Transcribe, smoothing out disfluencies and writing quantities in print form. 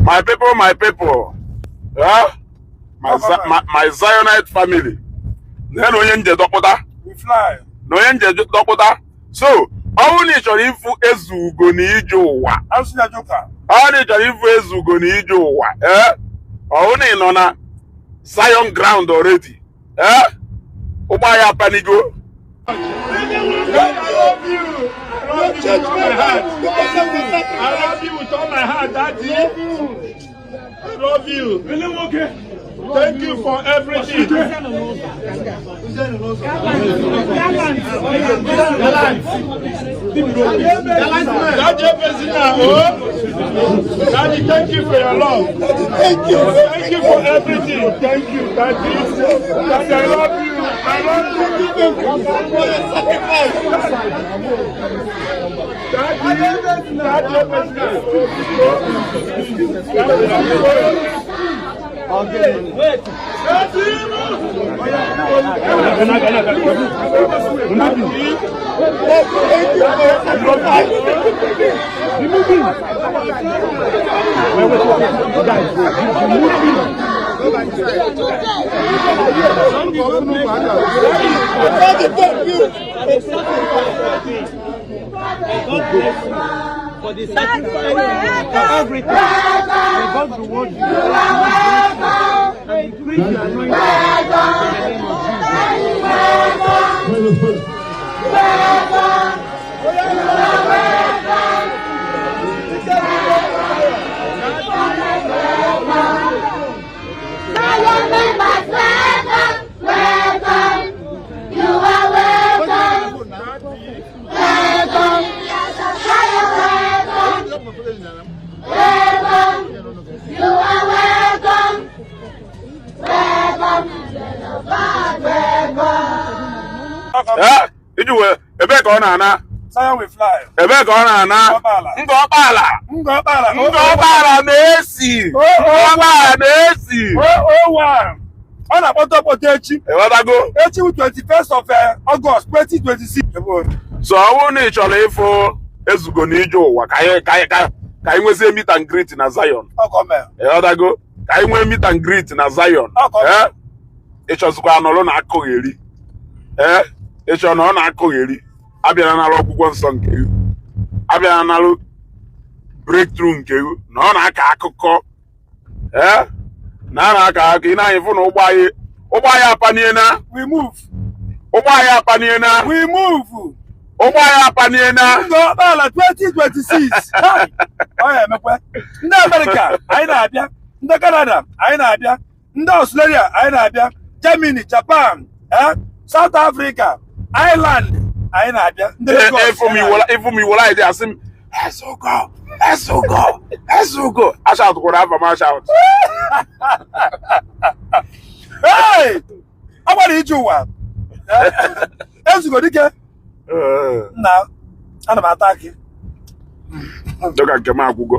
My people. My Zionite family. Then onye nje dokpụta. We fly. Na onye nje dokpụta. So, ọwụ na ịchọrọ ifu ezugo na ije ụwa. Asị na joka. Ọwụ na ịchọrọ ifu ezugo na ije ụwa. Ọwụ na ị nọ na Zion ground already. Ụgbọ ya panigo. I love you. I love you with all my heart. I love you with all my heart, Daddy. I love you. Thank you for everything. Daddy, thank you for your love. Thank you for everything. Thank you, Daddy. Daddy, I love you. I love you. Okay, wait. For the sacrifice of everything, God reward you. And increase your anointing in the name of Ijuwe ebe ka ọ na-ana Zion we fly. ebe ka ọ na-ana Ngọkpala na-esi Ọ na-akpọta echi. Ewadago Echi bụ 21st of August 2026. so ọ bụrụ na ị chọrọ ịfụ ezugo na ije ụwa ka anyị nwezie meet and greet na Zion. Ewadago ka anyị nwee meet and greet na Zion. Ịchọzikwa anọrọ na akụgheri. Ịchọ na ọ na-akụgheri. Abịara n'ala ọgwụgwọ nsọ nke gị. Abịara n'ala breakthrough nke gị. Na ọ na-aka akụkọ. Na-aka akụkọ. Ị na-anyị fụ na ụgbọ anyị apaniena. We move. Ụgbọ anyị apaniena. We move. Ụgbọ anyị apaniena. Ngọkpala 2026. Ọ ya emekwe. Ndị Amerịka anyị na-abịa. Ndị Canada anyị na-abịa. Ndị Australia anyị na-abịa. Germany, Japan, South Africa, Ireland anyị na-abịa. Ifum iwola anyị dị asị m Ezugo ashautụkwara afa m ashaut. Ọ gbara ije ụwa. Ezugo dike. Nna ana m ata akị. Dọka nke m agwụgo.